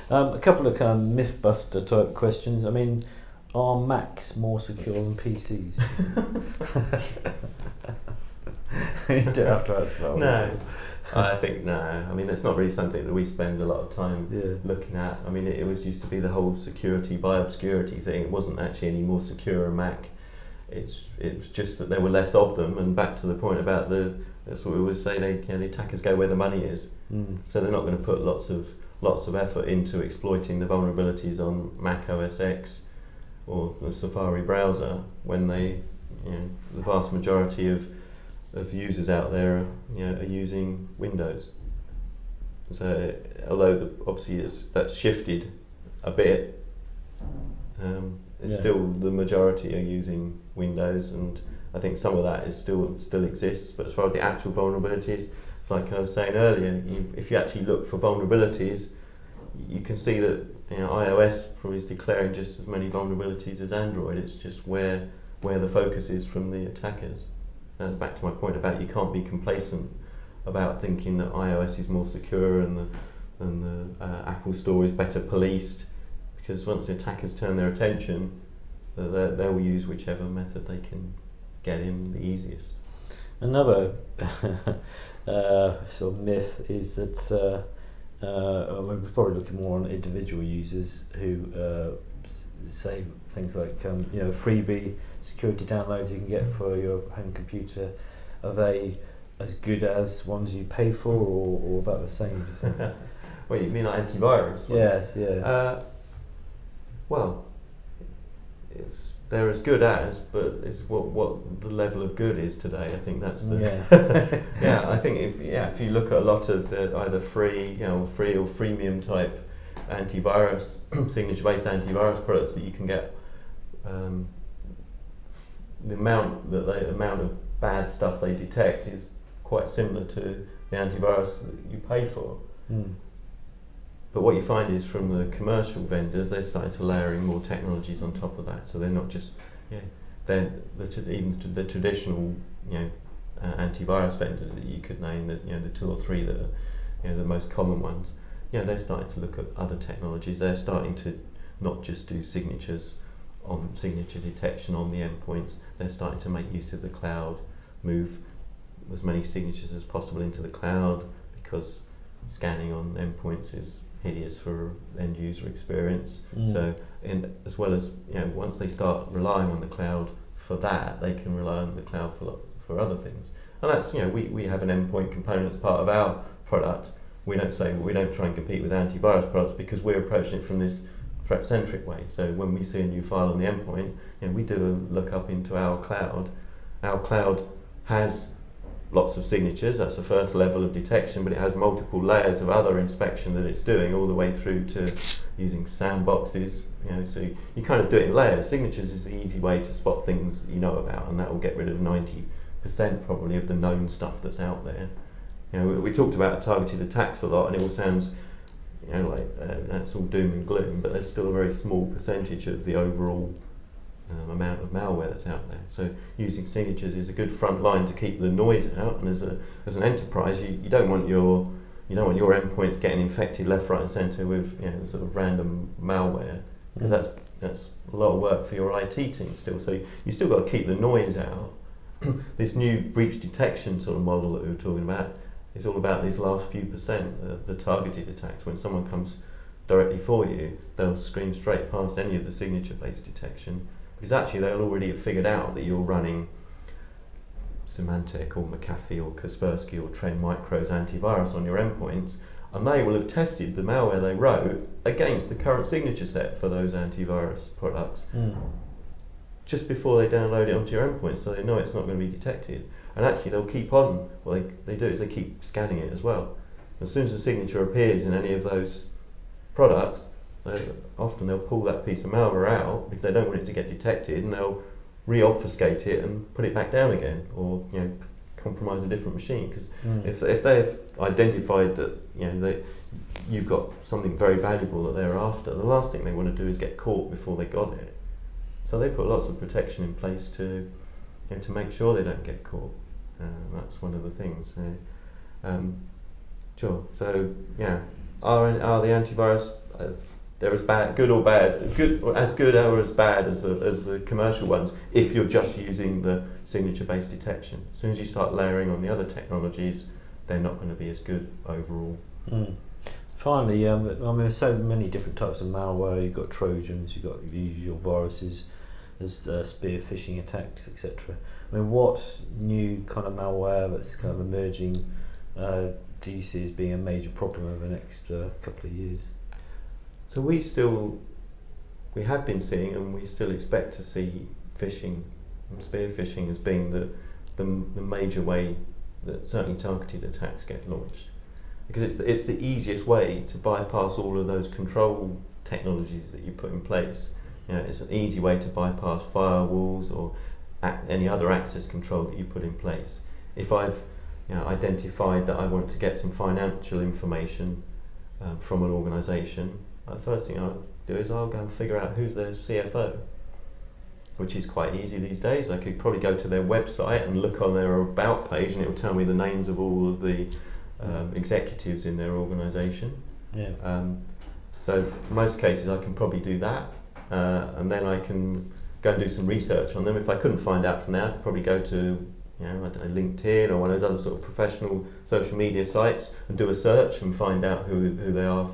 A couple of kind of myth-buster type questions. I mean, are Macs more secure than PCs? You don't have to answer that one. No, I think no. I mean, it's not really something that we spend a lot of time looking at. I mean, it was used to be the whole security by obscurity thing. It wasn't actually any more secure a Mac. It was just that there were less of them. And back to the point about that's what we always say. The attackers go where the money is. So they're not going to put lots of effort into exploiting the vulnerabilities on Mac OS X or the Safari browser when the vast majority of users out there are using Windows. So although obviously that's shifted a bit, it's still the majority are using Windows, and I think some of that is still exists. But as far as the actual vulnerabilities, it's like I was saying earlier, if you actually look for vulnerabilities, you can see that iOS probably is declaring just as many vulnerabilities as Android. It's just where the focus is from the attackers. That's back to my point about you can't be complacent about thinking that iOS is more secure and the Apple Store is better policed, because once the attackers turn their attention, they'll use whichever method they can get in the easiest. Another sort of myth is that we're probably looking more on individual users who say things like freebie security downloads you can get for your home computer. Are they as good as ones you pay for, or about the same, do you think? Well, you mean like antivirus? Yes, yeah. Well, they're as good as, but it's what the level of good is today. I think that's the I think if you look at a lot of the either free or freemium type antivirus signature-based antivirus products that you can get, the amount of bad stuff they detect is quite similar to the antivirus that you pay for. But what you find is from the commercial vendors, they're starting to layer in more technologies on top of that. So they're not just even the traditional antivirus vendors that you could name, the two or three that are the most common ones. They're starting to look at other technologies. They're starting to not just do signature detection on the endpoints. They're starting to make use of the cloud, move as many signatures as possible into the cloud, because scanning on endpoints is hideous for end user experience. So, as well as once they start relying on the cloud for that, they can rely on the cloud for other things. And that's we have an endpoint component as part of our product. We don't try and compete with antivirus products because we're approaching it from this threat-centric way. So when we see a new file on the endpoint, we do a look up into our cloud. Our cloud has lots of signatures. That's the first level of detection, but it has multiple layers of other inspection that it's doing, all the way through to using sandboxes. So you kind of do it in layers. Signatures is the easy way to spot things you know about, and that will get rid of 90% probably of the known stuff that's out there. We talked about targeted attacks a lot, and it all sounds like that's all doom and gloom, but there's still a very small percentage of the overall amount of malware that's out there. So using signatures is a good front line to keep the noise out. And as an enterprise, you don't want your endpoints getting infected left, right, and centre with sort of random malware, because that's a lot of work for your IT team still. So you still got to keep the noise out. This new breach detection sort of model that we were talking about is all about these last few percent, the targeted attacks. When someone comes directly for you, they'll scream straight past any of the signature-based detection, because actually they'll already have figured out that you're running Symantec or McAfee or Kaspersky or Trend Micro's antivirus on your endpoints, and they will have tested the malware they wrote against the current signature set for those antivirus products just before they download it onto your endpoint, so they know it's not going to be detected. And actually they'll keep on, what they do is they keep scanning it as well. As soon as the signature appears in any of those products, often they'll pull that piece of malware out because they don't want it to get detected, and they'll re-obfuscate it and put it back down again, or compromise a different machine. Because if they've identified that that you've got something very valuable that they're after, the last thing they want to do is get caught before they got it. So they put lots of protection in place to make sure they don't get caught. That's one of the things. Sure. So are the antivirus they're as bad, good or as good or as bad as the commercial ones if you're just using the signature-based detection. As soon as you start layering on the other technologies, they're not going to be as good overall. Finally, there's so many different types of malware. You've got Trojans, you've got usual viruses, there's spear phishing attacks, etc. What new kind of malware that's kind of emerging do you see as being a major problem over the next couple of years? So we have been seeing, and we still expect to see phishing and spear phishing as being the major way that certainly targeted attacks get launched, because it's the easiest way to bypass all of those control technologies that you put in place. It's an easy way to bypass firewalls or any other access control that you put in place. If I've identified that I want to get some financial information from an organisation, the first thing I'll do is I'll go and figure out who's their CFO, which is quite easy these days. I could probably go to their website and look on their about page, and it will tell me the names of all of the executives in their organisation. So in most cases I can probably do that, and then I can go and do some research on them. If I couldn't find out from there, I could probably go to I don't know, LinkedIn or one of those other sort of professional social media sites and do a search and find out who they are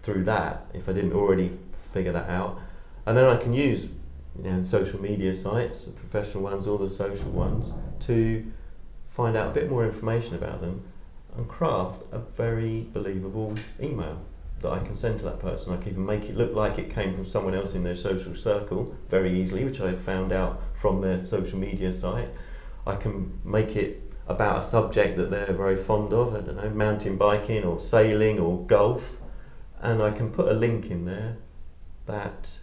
through that, if I didn't already figure that out. And then I can use social media sites, the professional ones or the social ones, to find out a bit more information about them and craft a very believable email that I can send to that person. I can even make it look like it came from someone else in their social circle very easily, which I found out from their social media site. I can make it about a subject that they're very fond of, I don't know, mountain biking or sailing or golf, and I can put a link in there that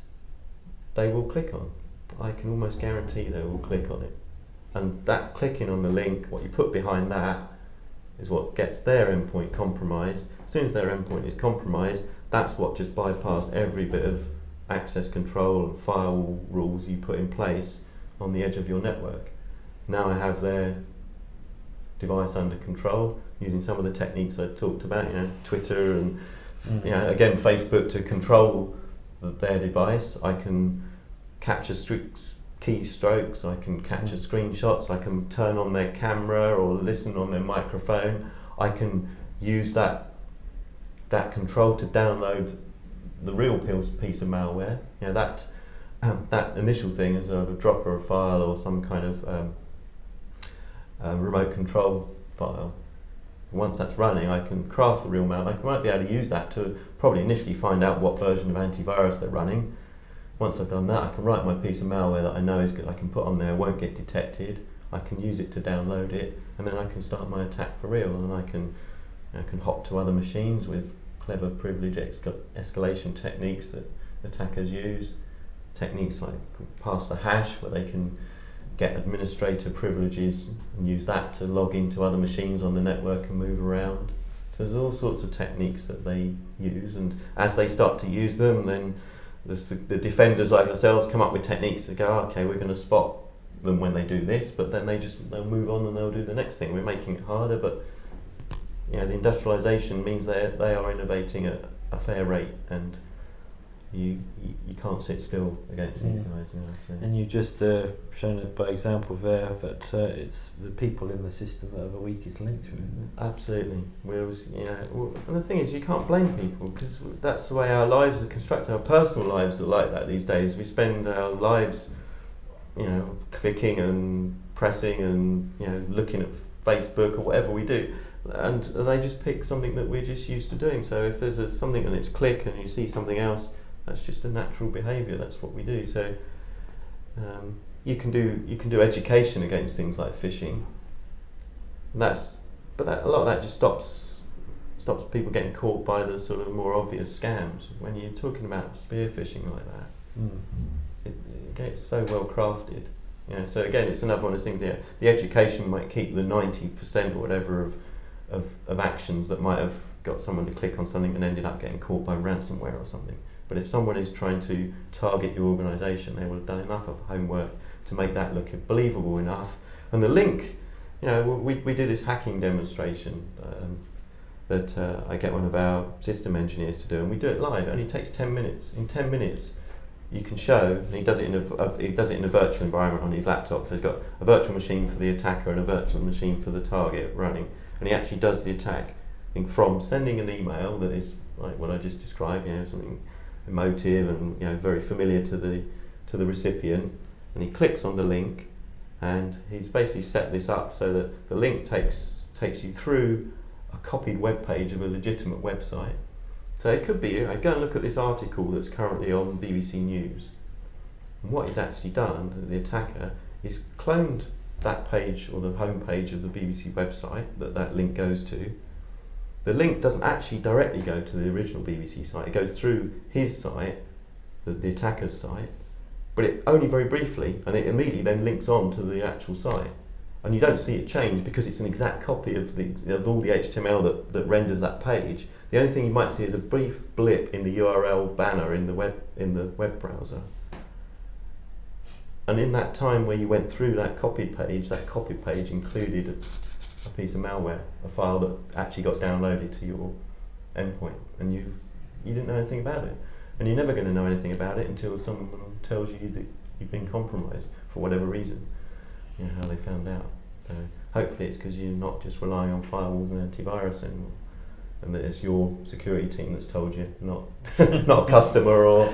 they will click on. I can almost guarantee they will click on it. And that clicking on the link, what you put behind that, is what gets their endpoint compromised. As soon as their endpoint is compromised, that's what just bypassed every bit of access control and firewall rules you put in place on the edge of your network. Now I have their device under control using some of the techniques I talked about, Twitter and again Facebook to control their device. I can capture keystrokes, I can capture screenshots, I can turn on their camera or listen on their microphone. I can use that control to download the real piece of malware. That initial thing is a dropper of file or some kind of remote control file. Once that's running, I can craft the real malware. I might be able to use that to probably initially find out what version of antivirus they're running. Once I've done that, I can write my piece of malware that I know is good. I can put on there, won't get detected. I can use it to download it, and then I can start my attack for real. And I can hop to other machines with clever privilege escalation techniques that attackers use. Techniques like pass the hash, where they can get administrator privileges and use that to log into other machines on the network and move around. So there's all sorts of techniques that they use, and as they start to use them, then the defenders like ourselves come up with techniques to go, okay, we're going to spot them when they do this, but then they'll move on and they'll do the next thing. We're making it harder, but the industrialization means they are innovating at a fair rate, and you can't sit still against these guys. And you've just shown it by example there that it's the people in the system that are the weakest links. Absolutely. And the thing is, you can't blame people, because that's the way our lives are constructed. Our personal lives are like that these days. We spend our lives, clicking and pressing and looking at Facebook or whatever we do, and they just pick something that we're just used to doing. So if there's something and it's click and you see something else, that's just a natural behaviour. That's what we do. So you can do education against things like phishing. And a lot of that just stops people getting caught by the sort of more obvious scams. When you're talking about spear phishing like that, it gets so well crafted. So again, it's another one of those things. The education might keep the 90% or whatever of actions that might have got someone to click on something and ended up getting caught by ransomware or something. But if someone is trying to target your organisation, they will have done enough of homework to make that look believable enough. And the link, we did this hacking demonstration that I get one of our system engineers to do, and we do it live. It only takes 10 minutes. In 10 minutes, you can show, and he does it in a virtual environment on his laptop. So he's got a virtual machine for the attacker and a virtual machine for the target running, and he actually does the attack from sending an email that is like what I just described, something emotive and very familiar to the recipient, and he clicks on the link, and he's basically set this up so that the link takes you through a copied web page of a legitimate website. So it could be, go and look at this article that's currently on BBC News. And what he's actually done, the attacker, is cloned that page or the home page of the BBC website that link goes to. The link doesn't actually directly go to the original BBC site. It goes through his site, the attacker's site, but it only very briefly, and it immediately then links on to the actual site. And you don't see it change because it's an exact copy of all the HTML that renders that page. The only thing you might see is a brief blip in the URL banner in the web browser. And in that time where you went through that copied page included a piece of malware, a file that actually got downloaded to your endpoint, and you didn't know anything about it. And you're never going to know anything about it until someone tells you that you've been compromised for whatever reason. How they found out. So hopefully it's because you're not just relying on firewalls and antivirus anymore, and that it's your security team that's told you, not not a customer or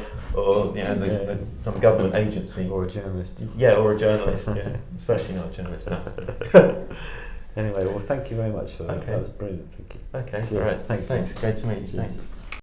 some government agency or a journalist. Yeah, or a journalist. Yeah, especially not a journalist. No. Anyway, well, thank you very much for that. Okay. That was brilliant. Thank you. Okay. Cheers. All right. Thanks. Great to meet you. Cheers. Thanks.